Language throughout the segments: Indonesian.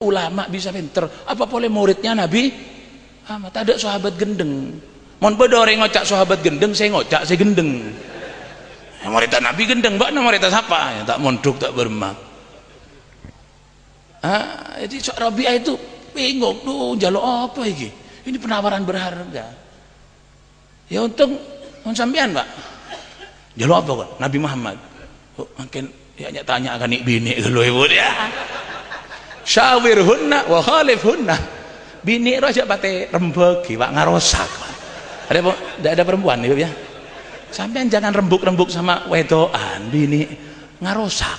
ulama bisa pinter, apa boleh muridnya Nabi Muhammad? Ada sahabat gendeng, mon bodo orang ngocak sahabat gendeng, saya ngocak saya gendeng. Murid Nabi gendeng, mbak murid siapa? Ya, tak mondok tak bermak. Jadi Rabi'ah itu bingung tuh jaluk apa iki? Ini penawaran berharga. Ya untung sampean, Pak. Jaluk apa kok? Nabi Muhammad. Oh, makin ya tanya akan nik bini lho ibu ya. Syawirhunna wa khalifhunna. Bini raja pate rembug Pak ngarosak. Ada perempuan ibu ya. Sampean jangan rembuk-rembuk sama wedoan, bini ngarosak.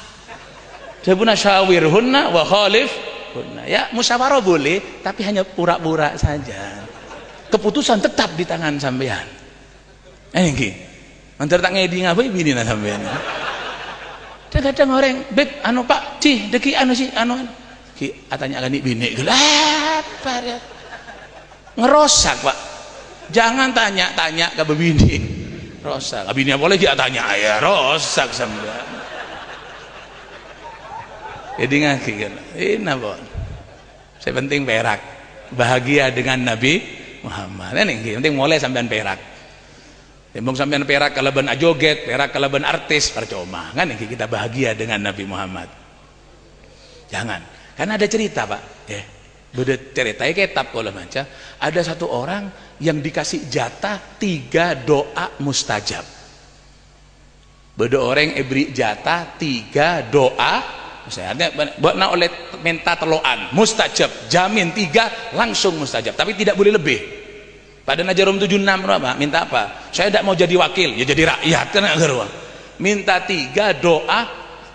Jabuna syawirhunna wa khalifhunna. Ya musyawarah boleh, tapi hanya pura-pura saja. Keputusan tetap di tangan sampean. Iki. Antar tak ngedi ngapain bini na sampean. Kadang-kadang orang, "Beb, anu Pak, deki anu sih, anu." Ki atanya kan bini gelap ya. Ngerosak, Pak. Jangan tanya-tanya ke bini. Rosak, bini boleh dia tanya ya rosak sampean. Jadi ngaki kan. Ini apa? Saya penting perak. Bahagia dengan Nabi Muhammad. Ini penting mulai sampean perak. Timbang sampean perak kalaban ajoget, perak kalaban artis, percuma. Kan ini kita bahagia dengan Nabi Muhammad. Jangan. Karena ada cerita, Pak. Ya. Beda cerita kitab kalau baca, ada satu orang yang dikasih jatah 3 doa mustajab. Beda orang beri jatah 3 doa misalnya buat oleh minta teloan mustajab, jamin 3 langsung mustajab, tapi tidak boleh lebih. Pada Najarum 76 apa? Minta apa? Saya tidak mau jadi wakil, ya jadi rakyat kan agar minta 3 doa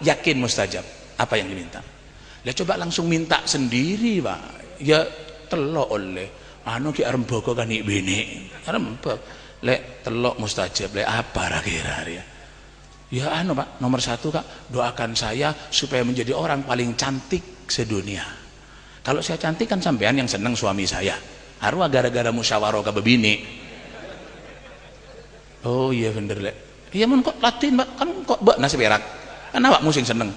yakin mustajab. Apa yang diminta? Ya coba langsung minta sendiri, Pak. Ya telok oleh anu ki arep boko kan ik bini arep lek telok mustajab lek apa kira ya anu Pak nomor 1 Kak doakan saya supaya menjadi orang paling cantik sedunia. Kalau saya cantik kan sampean yang seneng suami saya arwah gara-gara musyawarah ke bini. Oh iya bener lek iya mun kok Latin Pak kan kok mbak nasi perak kan awakmu sing seneng.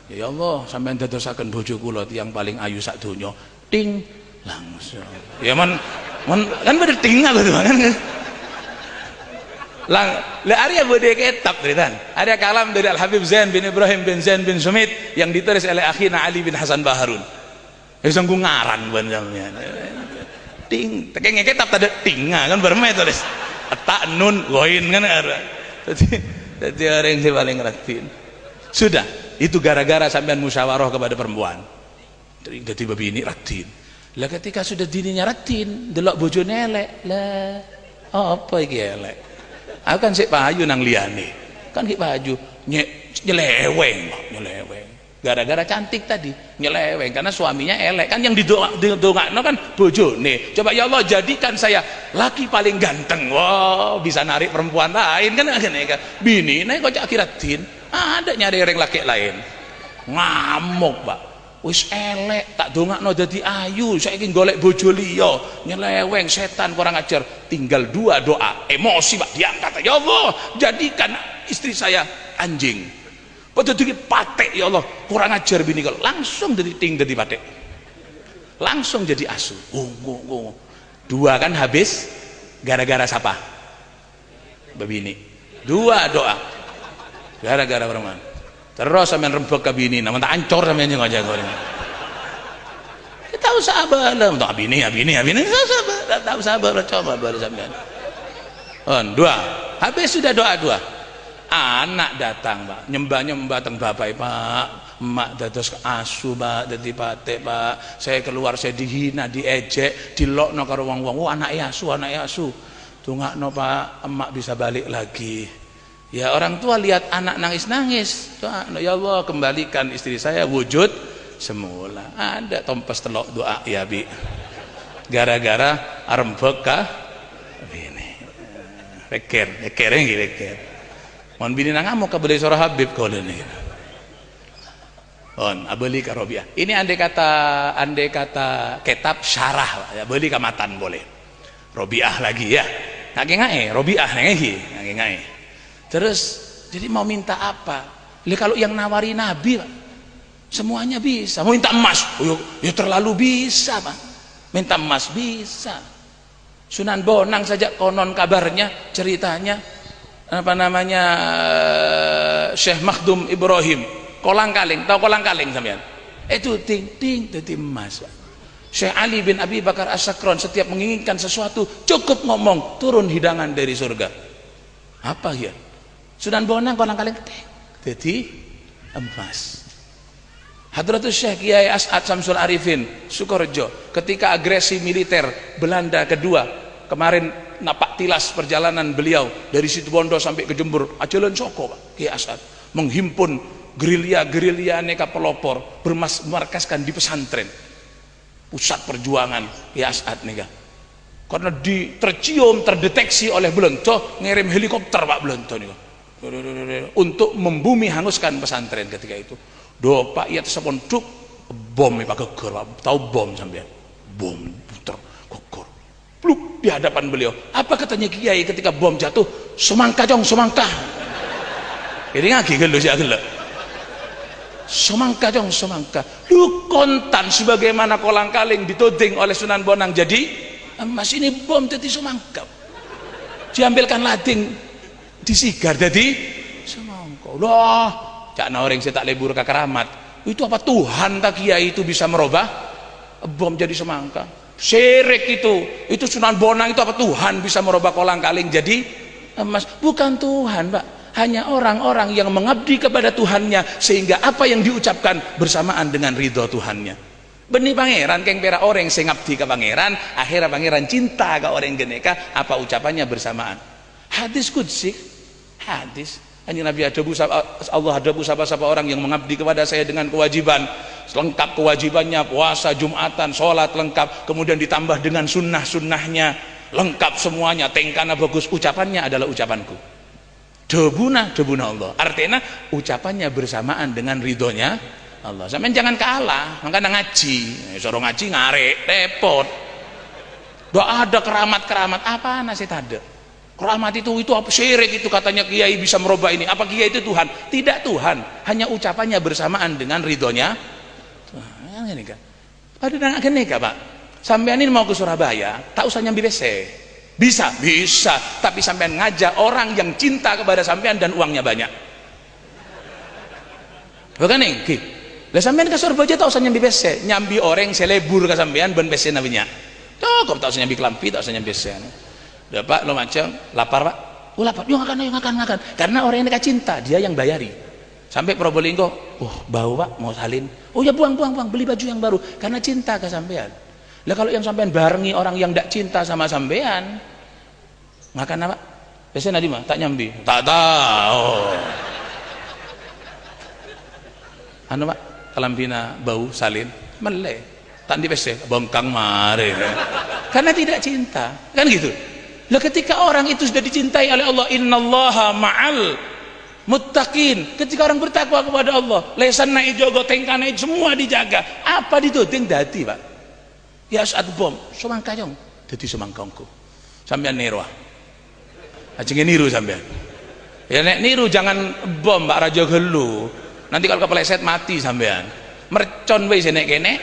Ya Allah sampean dadosaken bojo kula tiyang paling ayu sak donya. Ting langsung ya kan bener ting aku tuh kan le Arya bude kitab cerita ada kalam dari Al Habib Zain bin Ibrahim bin Zain bin Sumit yang ditulis oleh akhina Ali bin Hasan Baharun ya sanggup ngaran banjamnya ting tekeng kitab ada tinga kan bermain tulis tak nun goin kan jadi orang yang paling ratin sudah itu gara-gara sampean musyawarah kepada perempuan jadi babi ini ratin lah ketika sudah dininya ratin delok bojone elek lah apa iki elek aku kan sik payu nang liyane kan ki payu nyeleweng gara-gara cantik tadi nyeleweng karena suaminya elek kan yang didongakno kan bojone coba ya Allah jadikan saya laki paling ganteng wow bisa narik perempuan lain kan bini nek kok akiratin ada nyari orang laki lain ngamuk Pak wis elek tak dongakno dadi ayu saiki golek bojo liya nyeleweng setan kurang ajar tinggal 2 doa emosi Pak diangkat ya Allah jadikan istri saya anjing padha dadi patek ya Allah kurang ajar bini kalau langsung dadi dadi patek langsung jadi asu 2 kan habis gara-gara siapa babini 2 doa gara-gara perempuan terus sampean rembek ke bini namun tak ancur sampean yang aja goreng tahu sabar lah untuk bini tahu sabar coba baru sampean 2 habis sudah doa 2 anak datang Pak nyembah teng bapak Pak emak dados asu Pak dadi patek Pak saya keluar saya dihina diejek dilokno karo wong-wong anake asu tungakno Pak emak bisa balik lagi. Ya orang tua lihat anak nangis-nangis ya Allah kembalikan istri saya wujud semula ada tompes telok doa ya bi gara-gara arembek kah ini leker mohon bini nangamu kabeli surah Habib kau ini on abeli ka Rabi'ah ini andai kata kitab syarah ya beli kamatan boleh Rabi'ah lagi ya ngae Rabi'ah ngae terus jadi mau minta apa? Kalau yang nawari Nabi Semuanya bisa. Mau minta emas, oh, ya terlalu bisa, Pak. Minta emas bisa. Sunan Bonang saja konon kabarnya, ceritanya apa namanya, Syekh Makhdum Ibrahim, kolang kaling, tahu kolang kaling sampean? Itu ting ting dadi emas, Pak. Syekh Ali bin Abi Bakar As-Sakron setiap menginginkan sesuatu cukup ngomong turun hidangan dari surga. Apa ya? Sunan Bonang kolang kaling jadi emas. Hadratus Syekh Kiai As'ad Samsul Arifin Sukorejo ketika agresi militer Belanda kedua kemarin napak tilas perjalanan beliau dari Situbondo sampai ke Jember, ajalan soko Pak Kiai As'ad menghimpun gerilya aneka pelopor bermarkaskan di pesantren pusat perjuangan Kiai As'ad nih, karena tercium terdeteksi oleh Belanda ngirim helikopter Pak Belanda nih untuk membumi hanguskan pesantren ketika itu. Do Pak iya tersebut duk bom Pak geger, tahu bom sampean, bom puter geger pluk di hadapan beliau. Apa katanya Kiai ketika bom jatuh? Semangka jong semangka. Ini ngagi gelo sih gelo. Semangka jong semangka. Lu kontan sebagaimana kolang kaling ditoding oleh Sunan Bonang jadi emas, ini bom jadi semangka. Diambilkan lading disigar jadi semangka. Loh, cak orang saya tak lebur ke keramat. Itu apa Tuhan tak Kiai itu bisa merubah bom jadi semangka? Syirik itu Sunan Bonang itu apa Tuhan bisa merubah kolang kaling jadi emas? Bukan Tuhan, Pak. Hanya orang-orang yang mengabdi kepada Tuhannya sehingga apa yang diucapkan bersamaan dengan ridho Tuhannya. Benih pangeran keng pera orang sing ngabdi ke pangeran, akhirnya pangeran cinta ke orang geneka, apa ucapannya bersamaan. Hadis qudsi, hadis Anjing Nabi Allah hadapu siapa orang yang mengabdi kepada saya dengan kewajiban lengkap, kewajibannya puasa Jumatan, sholat lengkap, kemudian ditambah dengan sunnah-sunnahnya lengkap semuanya, tengkana bagus, ucapannya adalah ucapanku, debuna Allah, artinya ucapannya bersamaan dengan ridhonya Allah. Sampeyan jangan kalah, makanya ngaji, suruh ngaji ngarek repot. Doa ada keramat apa nasi ada. Keramat itu apa syirik itu katanya Kiai bisa merubah ini. Apa Kiai itu Tuhan? Tidak Tuhan, hanya ucapannya bersamaan dengan ridhonya Tuhan. Ini kan. Padahal gini Pak. Sampean ini mau ke Surabaya, tak usah nyambi BC. Bisa, tapi sampean ngajak orang yang cinta kepada sampean dan uangnya banyak. Bukan nih, Ki. Lah sampean ke Surabaya tak usah nyambi BC, nyambi orang selebur ke sampean ben BC nabinya. Cukup tak usah nyambi kelampi, tak usah nyambi BC. Udah Pak, lo macam lapar Pak, oh lapar, yuk makan, karena orang yang dekat cinta dia yang bayari. Sampai Probolinggo, bau Pak, mau salin, oh ya buang, beli baju yang baru, karena cinta ke sampean. Lah kalau yang sampean barengi orang yang tidak cinta sama sampean, makan apa? Biasanya nadi mah tak nyambi, tak tahu. Anu Pak, kalampina bau salin, meleh, tak di PC, bongkang mare, karena tidak cinta, kan gitu. Lah ketika orang itu sudah dicintai oleh Allah, innallaha ma'al muttaqin, ketika orang bertakwa kepada Allah, lesan naik jogo tengkane semua dijaga, apa dituding dadi Pak ya saat bom semangka jong dadi semangkongku sampean niru ajenge niru sampean ya nek niru jangan bom Mbak Raja gelu nanti kalau kepleset mati sampean mercon wae nek kene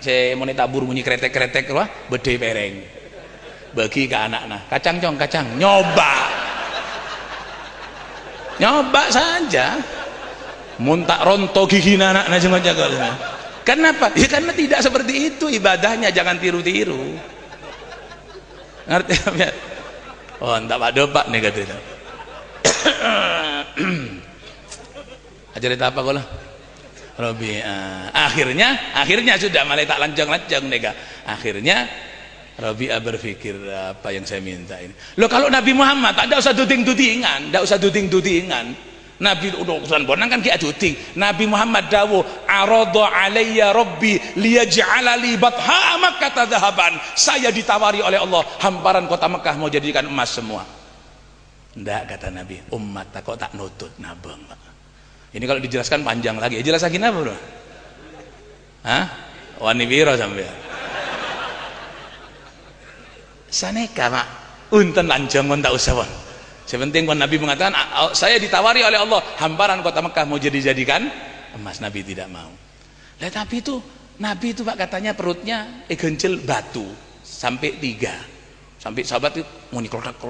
se muni tabur bunyi kretek-kretek wah bede pereng bagi ke anak-anak kacang nyoba saja muntak ronto gigi anak jangan jaga. Kenapa? Ya karena tidak seperti itu ibadahnya, jangan tiru-tiru. Ngerti ya? Oh enggak Pak Dopak nih katanya. Ajarin apa kok lah? Robi akhirnya sudah mulai tak lanjang nega. Akhirnya Rabi'ah berpikir apa yang saya minta ini. Loh kalau Nabi Muhammad tidak usah duding-dudingan, Nabi urusan bonang kan dia duding. Nabi Muhammad dawuh, "Arada alayya rabbi liyaj'ala li batha Makkah dhahaban." Saya ditawari oleh Allah, hamparan kota Mekah mau jadikan emas semua. Ndak kata Nabi, umat kok tak nutut nabang. Ini kalau dijelaskan panjang lagi. Jelas lagi apa, Bro? Hah? Wani piro sampean? Saneka Pak, unten lanjang kon tak usah Pak. Sepenting kon Nabi mengatakan saya ditawari oleh Allah hamparan kota Mekah mau dijadikan emas, Nabi tidak mau. Lah Nabi itu Pak katanya perutnya gencel batu sampai 3. Sampai sahabat itu muni klodak.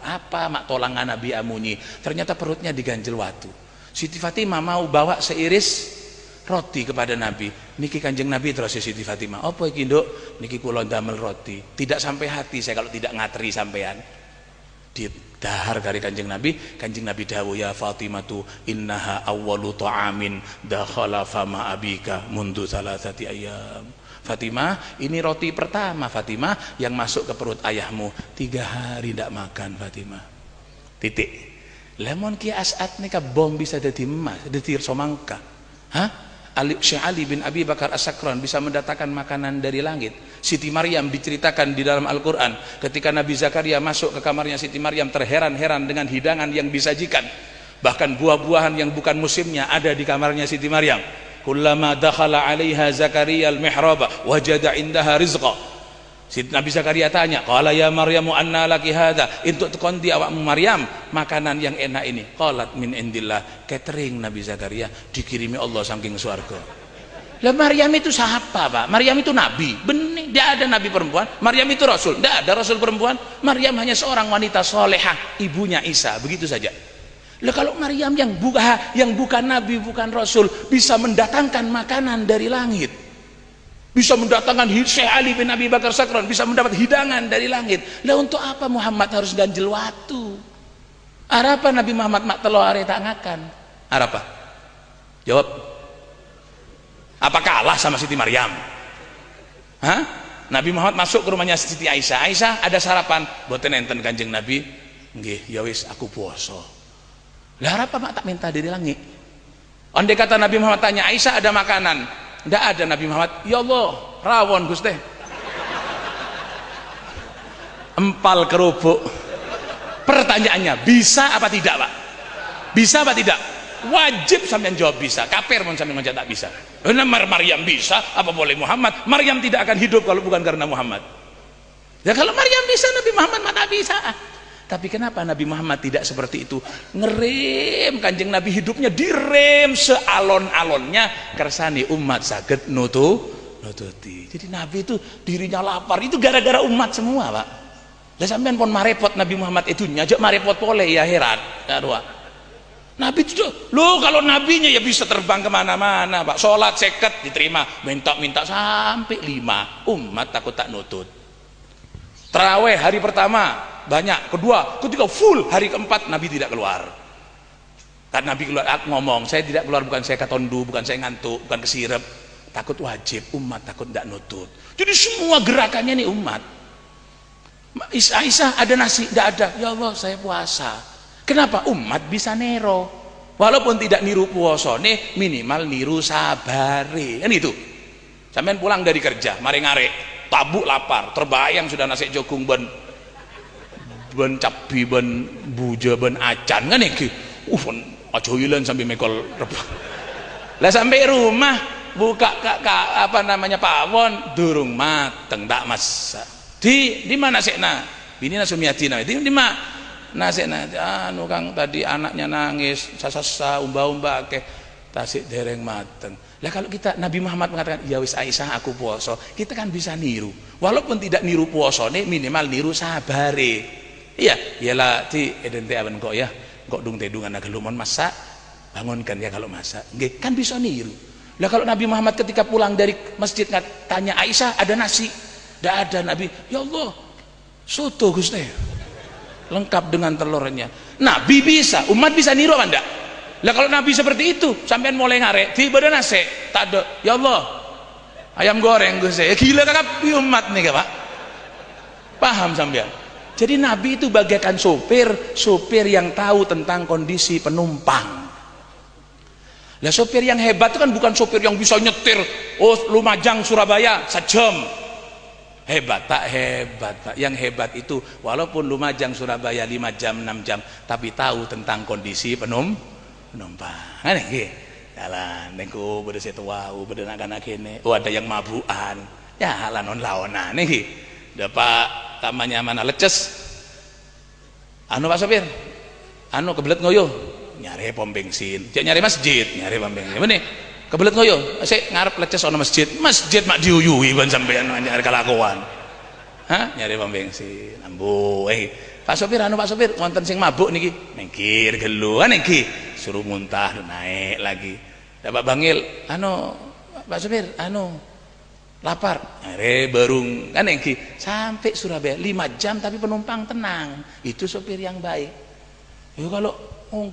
Apa mak tolangan Nabi amunyi? Ternyata perutnya diganjel watu. Siti Fatimah mau bawa seiris roti kepada Nabi. Niki Kanjeng Nabi terus Siti Fatimah. Apa iki, Nduk? Niki kula ndamel roti. Tidak sampai hati saya kalau tidak ngateri sampean. Didahar kali Kanjeng Nabi dawuh ya Fatimatu innaha awwalu ta'amin dakhala fama abika mundu salasati ayyam. Fatimah, ini roti pertama Fatimah yang masuk ke perut ayahmu. 3 hari tidak makan Fatimah. Titik. Lemon ki As'ad nika bom bisa jadi emas, jadi somangka. Hah? Syekh Ali bin Abi Bakar As-Sakran bisa mendatangkan makanan dari langit. Siti Maryam diceritakan di dalam Al-Quran ketika Nabi Zakaria masuk ke kamarnya Siti Maryam terheran-heran dengan hidangan yang disajikan. Bahkan buah-buahan yang bukan musimnya ada di kamarnya Siti Maryam. Kullama dakhala 'alaiha Zakaria al-mihraba wajada 'indaha rizqa. Nabi Zakaria tanya, qala ya Maryamu anna laki hadza? Untuk kondi awakmu Maryam makanan yang enak ini. Qalat min indillah. Catering Nabi Zakaria dikirimi Allah saking swarga. Lah Maryam itu siapa, Pak? Maryam itu nabi. Benih, dia ada nabi perempuan. Maryam itu rasul. Tidak ada rasul perempuan. Maryam hanya seorang wanita solehah, ibunya Isa, begitu saja. Lah kalau Maryam yang bukan nabi, bukan rasul bisa mendatangkan makanan dari langit, bisa mendatangkan Syekh Ali bin Abi Bakar Sakran, bisa mendapat hidangan dari langit. Lah untuk apa Muhammad harus ganjel watu? Arapa Nabi Muhammad mak telo are tak ngakan? Arapa? Jawab. Apa kalah sama Siti Maryam? Hah? Nabi Muhammad masuk ke rumahnya Siti Aisyah. Aisyah ada sarapan, boten enten Kanjeng Nabi. Nggih, ya wis aku puasa. Lah arapa mak tak minta dari langit? Andai kata Nabi Muhammad tanya Aisyah ada makanan, tidak ada Nabi Muhammad, ya Allah rawon Gusti, empal kerupuk. Pertanyaannya bisa apa tidak Pak? Bisa apa tidak? Wajib sampean jawab bisa. Kafir pun sampean ngajak tak bisa. Maryam bisa, apa boleh Muhammad? Maryam tidak akan hidup kalau bukan karena Muhammad. Ya kalau Maryam bisa, Nabi Muhammad mah tak bisa. Tapi kenapa Nabi Muhammad tidak seperti itu? Ngerem Kanjeng Nabi hidupnya direm sealon-alonnya kersane umat saged nututi. Jadi Nabi itu dirinya lapar itu gara-gara umat semua, Pak. Lah sampean pun marepot Nabi Muhammad itu nyajak marepot pole ya herat. Ya doa. Nabi itu loh kalau nabinya ya bisa terbang kemana-mana, Pak. Sholat 50 diterima, minta sampai 5. Umat takut tak nutut. Tarawih hari pertama banyak, kedua, ketiga full, hari keempat Nabi tidak keluar. Karena Nabi keluar ngomong, saya tidak keluar bukan saya katondu, bukan saya ngantuk, bukan kesirep, takut wajib, umat takut tidak nutut. Jadi semua gerakannya nih umat. Aisyah ada nasi, tidak ada, ya Allah saya puasa. Kenapa? Umat bisa nero, walaupun tidak niru puasa nih, minimal niru sabare, kan itu. Sampean pulang dari kerja, mari ngarek, tabuk lapar, terbayang sudah nasi jagung ben cabi ben buja ben acan kan iki. Aja hilang sampai mekol rebah. Lah sampai rumah buka apa namanya pawon durung mateng tak masak. Di mana sekna? Bini Sumiyatina. Di mana? Nasekna anu Kang tadi anaknya nangis, sasa umba-umba akeh tasik dereng mateng. Lah kalau kita Nabi Muhammad mengatakan ya wis Aisyah aku puasa, kita kan bisa niru. Walaupun tidak niru puasane minimal niru sabare. Iya, iyalah ti edente aben kok ya. Kok dung tedungan agelumon masak, bangunkan ya kalau masak. Nggih, kan bisa niru. Lah kalau Nabi Muhammad ketika pulang dari masjid tanya Aisyah ada nasi? Tidak ada. Nabi, ya Allah, soto Gusti. Lengkap dengan telurnya. Nabi bisa, umat bisa niru apa enggak? Lah kalau Nabi seperti itu, sampean mulai ngarek, tiba ada nasi, tak ada. Ya Allah, ayam goreng Gusti. Gila kakak umat nih Pak. Paham sampean? Jadi Nabi itu bagaikan sopir yang tahu tentang kondisi penumpang. Lah sopir yang hebat itu kan bukan sopir yang bisa nyetir, Lumajang Surabaya sejam. Hebat Pak. Yang hebat itu walaupun Lumajang Surabaya 5 jam 6 jam, tapi tahu tentang kondisi penumpang. Kan nggih. Jalan niku bede setu wau, bede anak-anak kene. Oh ada yang mabukan. Ya lanon laonan niki. Pak tamanya mana leces. Anu Pak sopir. Anu kebelet ngoyo. Nyari pom bensin. Dia nyari masjid, nyari pom bensin. Bener. kebelet ngoyo sik ngarep leces ana masjid mak diuyuhi ban sampean nyari kelakuan. Hah nyari pom bensin ambo Pak sopir wonten sing mabuk niki mengkir gelu niki suruh muntah naik lagi Pak Bangil Pak sopir lapar berung kan niki sampai Surabaya 5 jam tapi penumpang tenang, itu sopir yang baik. Yo kalau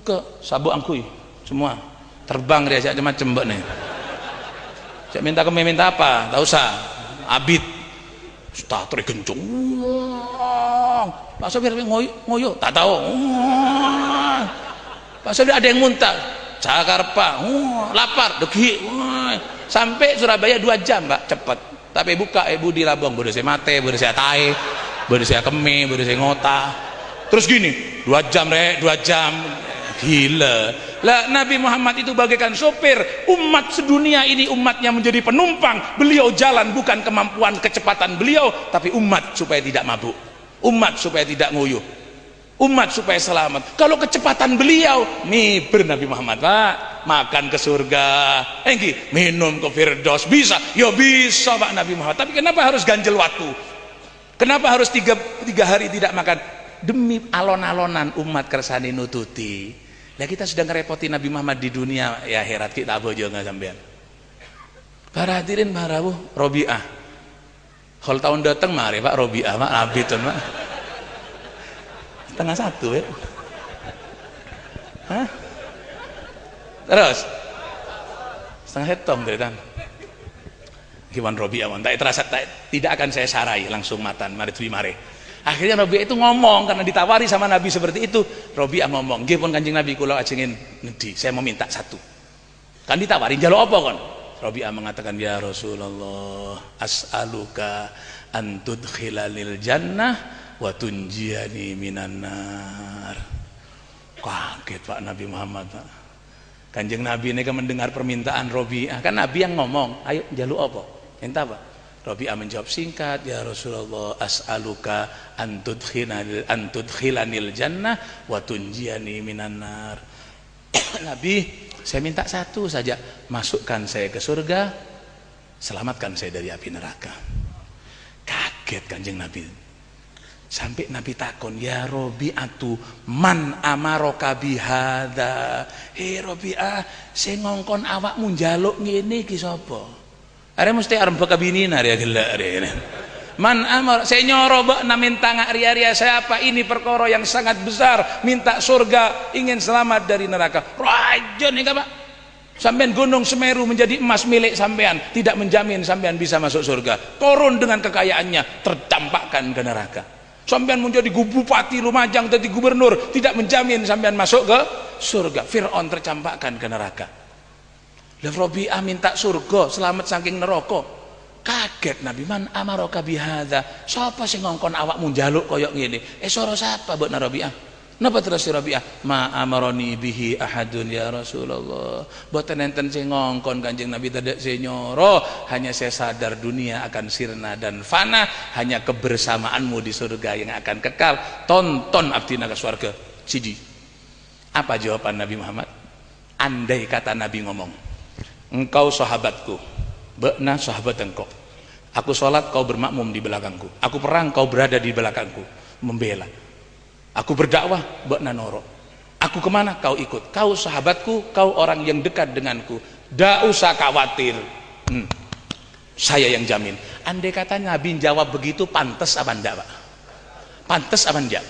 ke sabuk angkuy semua terbang dia cak macam mbak nih cak minta apa tak usah abid starter kencung Pak sopir ngoyo tak tahu Pak sopir ada yang muntah Jakarta lapar degi sampai Surabaya 2 jam Pak cepet tapi buka ibu di Labong bodoh saya mate bodoh saya tae bodoh saya kemi bodoh saya ngota terus gini 2 jam 2 jam gila lah. Nabi Muhammad itu bagaikan sopir umat sedunia ini, umatnya menjadi penumpang, beliau jalan bukan kemampuan kecepatan beliau tapi umat supaya tidak mabuk, umat supaya tidak nguyuh, umat supaya selamat. Kalau kecepatan beliau miber Nabi Muhammad Pak makan ke surga minum ke Firdaus bisa ya bisa Pak Nabi Muhammad, tapi kenapa harus ganjel waktu, kenapa harus tiga hari tidak makan? Demi alon-alonan umat kersane nututi. Lah kita sudah ngerepoti Nabi Muhammad di dunia ya akhirat kita bojo nggak sampean. Para hadirin para Robiah. Kalau tahun datang mari Pak Robiah Pak Nabi tuh Pak. Setengah 1 ya. Hah? Terus setengah setong dari tan. Gimana Robiah tak terasa tidak akan saya sarai langsung matan mari. Akhirnya Robiah itu ngomong karena ditawari sama Nabi seperti itu. Robiah ngomong, nggih pun Kanjeng Nabi kula ajengin nedi, saya mau minta 1. Kan ditawarin njaluk apa kon? Robiah mengatakan ya Rasulullah, as'aluka an tudkhilanil jannah wa tunjiyani minan nar. Kaget Pak Nabi Muhammad. Kanjeng Nabi ini kan mendengar permintaan Robiah, kan Nabi yang ngomong, ayo njaluk apa? Minta apa? Robiah menjawab singkat, ya Rasulullah as'aluka an tudkhilanil jannah wa tunjiyani minan nar. Nabi, saya minta 1 saja, masukkan saya ke surga, selamatkan saya dari api neraka. Kaget Kanjeng Nabi. Sampai Nabi takon, ya Robi'atu man amaroka bihadza. Robiah, saya ngongkon awakmu njaluk ngene iki sapa? Are mesti arep kabinin are gelak are. Man amar saya nyoro mbok minta ngak saya apa ini perkara yang sangat besar, minta surga, ingin selamat dari neraka. Rajon nih Pak. Sampean Gunung Semeru menjadi emas milik sampean, tidak menjamin sampean bisa masuk surga. Korun dengan kekayaannya terdampakkan ke neraka. Sampean menjadi bupati Lumajang, jadi gubernur, tidak menjamin sampean masuk ke surga. Fir'aun tercampakkan ke neraka. Lah Robiah minta surga, selamat saking neraka. Kaget Nabi, man amaroka bihadza. Sapa sing ngongkon awakmu njaluk koyok ngene? Sora sapa mbok Robiah? Napa terus Robiah? Ma amaroni bihi ahadun ya Rasulullah. Boten enten sing ngongkon Kanjeng Nabi tidak senyoro, hanya saya sadar dunia akan sirna dan fana, hanya kebersamaanmu di surga yang akan kekal. Tonton abdina ke surga. Siji. Apa jawaban Nabi Muhammad? Andai kata Nabi ngomong, engkau sahabatku, bekna sahabat engkau. Aku sholat, kau bermakmum di belakangku. Aku perang, kau berada di belakangku, membela. Aku berdakwah, bekna noro. Aku kemana, kau ikut. Kau sahabatku, kau orang yang dekat denganku. Dak usah khawatir. Saya yang jamin. Andai kata Nabi jawab begitu, pantas apa enggak Pak? Pantas apa enggak?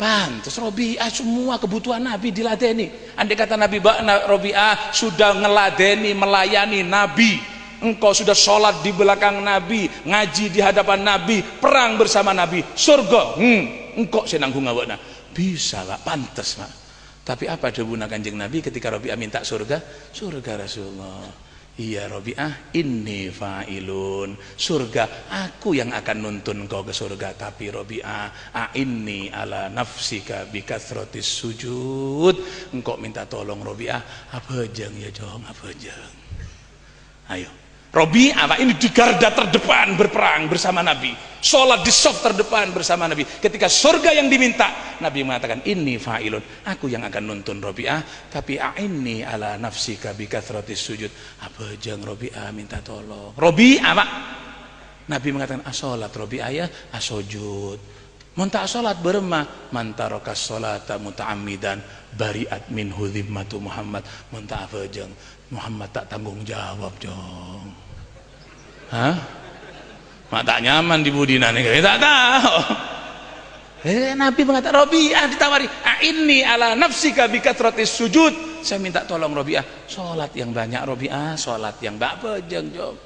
Pantas. Robiah semua kebutuhan Nabi diladeni. Andai kata Nabi Robiah sudah ngeladeni, melayani Nabi, engkau sudah sholat di belakang Nabi, ngaji di hadapan Nabi, perang bersama Nabi, surga, engkau senanggung ngawakna, bisa Pak, pantas Pak. Tapi apa debuna Kanjeng Nabi ketika Robiah minta surga? Surga Rasulullah. Iya Robiah, inni fa'ilun. Surga, aku yang akan nuntun kau ke surga. Tapi Robiah, a'inni ala nafsika bikathrotis sujud. Engkau minta tolong Robiah, apa jeng ya jong, apa jeng. Ayo, Robi'ah Pak, ini di garda terdepan berperang bersama Nabi, sholat di saf terdepan bersama Nabi. Ketika surga yang diminta, Nabi mengatakan inni fa'ilun, aku yang akan nuntun Robi'ah, tapi a'inni ala nafsika bi kathratis sujud. Apa jeng Robi'ah minta tolong. Robi'ah Pak, Nabi mengatakan asolat Robi'ah ya asojud. Muntah salat beremah, mantarokas salata muta'ammidan bariat min hudhimmatu Muhammad. Muntah apa jeng Muhammad tak tanggung jawab jong. Hah? Mak tak nyaman di budina nih, tak tahu. Nabi mengatakan Robi'ah ditawari, inni ala nafsika bi kathratis sujud. Saya minta tolong Robi'ah, salat yang banyak Robi'ah, salat yang apa jeng jog.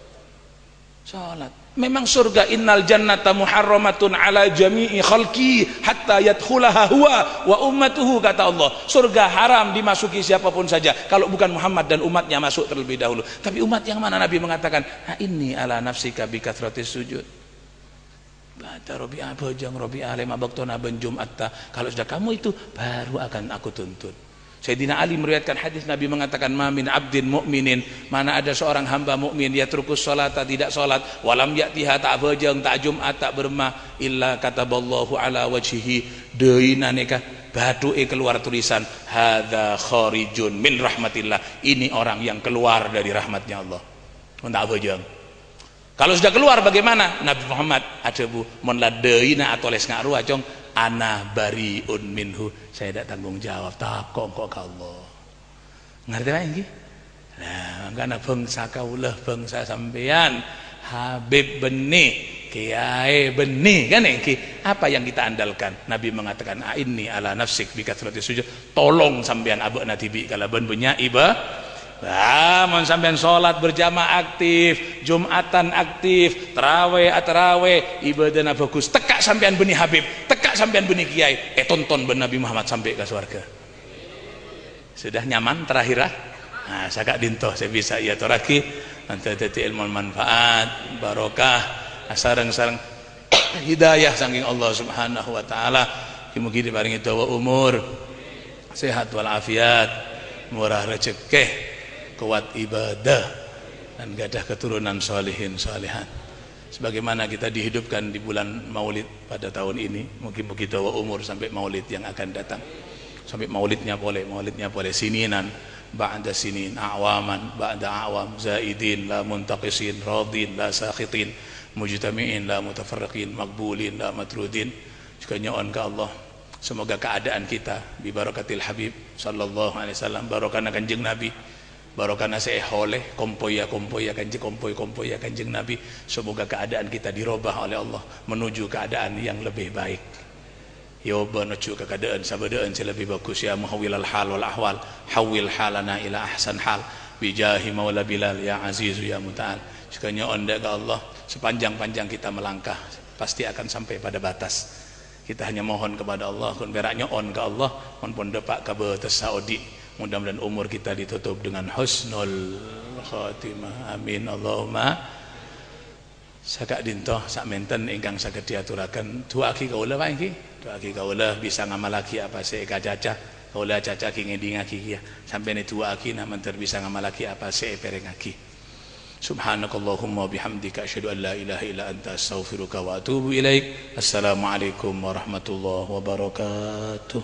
Salat. Memang surga innal jannata muharramatun ala jami'i khalqi hatta yadkhulaha huwa wa ummatuhu, kata Allah. Surga haram dimasuki siapapun saja kalau bukan Muhammad dan umatnya masuk terlebih dahulu. Tapi umat yang mana? Nabi mengatakan inni ala nafsika bi kathratis sujud. Baca Robi'ah bojong Robi'ah lema baktona ben Jumatta. Kalau sudah kamu itu baru akan aku tuntut. Sayyidina Ali meriwayatkan hadis, Nabi mengatakan ma min abdin mu'minin, mana ada seorang hamba mukmin yatrukus salata, tidak salat, walam ya'tiha, tak bejeng, tak Jumat, tak bermah, illa kataballahu ala wajhihi, deuna neka baduke keluar tulisan hadza kharijun min rahmatillah, ini orang yang keluar dari rahmatnya Allah. Tak bejeng. Kalau sudah keluar bagaimana? Nabi Muhammad ada bu mon la deuna atau les ngaruh acong ana bariun minhu, saya tidak tanggung jawab, takok kok ka Allah. Ngerti apa ini? Nah, karena bangsa kaulah bangsa sampean, Habib benih, Kiai benih, kan ini apa yang kita andalkan? Nabi mengatakan inni ala nafsik bi kathratis sujud, tolong sampean abek natibi kalau ben punya iba. Mon sampean sholat berjamaah aktif, Jumatan aktif, terawih ibadahna bagus, tekak sampean benih Habib, tekak sampean benih Kiai, tonton ben Nabi Muhammad sampai ke surga. Sudah nyaman terakhir ah? Nah, saya dintoh saya bisa ya toraki nanti jadi ilmu manfaat, barokah, sareng-sareng hidayah saking Allah Subhanahu wa taala. Mugi diparingi dawa umur, sehat walafiat, murah rezeki, kuat ibadah, dan gadah keturunan solihin solihan sebagaimana kita dihidupkan di bulan Maulid pada tahun ini. Mungkin kita wa umur sampai Maulid yang akan datang, sampai maulidnya boleh sininan ba'da sinin, awaman ba'da awam, zaidin la muntaqisin, radin la sakhitin, mujtami'in la mutafarriqin, makbulin la matrudin. Juga nyoon ke Allah, semoga keadaan kita bi barakatil Habib sallallahu alaihi wasallam, barokahna Kanjeng Nabi, barokahna seholeh kompoya Kanjeng Nabi, semoga keadaan kita dirubah oleh Allah menuju keadaan yang lebih baik. Ya menuju ke keadaan sabadaan yang lebih bagus. Ya muhawwilal hal wal ahwal, hawwil halana ila ahsan hal bijahi maula Bilal ya azizu ya muta'al. Sekanya onda ke Allah, sepanjang-panjang kita melangkah pasti akan sampai pada batas. Kita hanya mohon kepada Allah kun beraknya on ke Allah mon pun depak ke batas Saudi. Mudah-mudahan umur kita ditutup dengan husnul khatimah. Amin Allahumma. Sakak dintoh sak menten ingkang saged diaturaken dua aki kaula Pak iki. Dua aki kaula bisa ngamalaki apa sik kacaca. Kaula caca ki ngedingaki ya. Sampene dua aki na menter bisa ngamalaki apa sik perengaki. Subhanakallahumma bihamdika asyhadu an la ilaha illa anta astaghfiruka wa atubu ilaik. Assalamualaikum warahmatullahi wabarakatuh.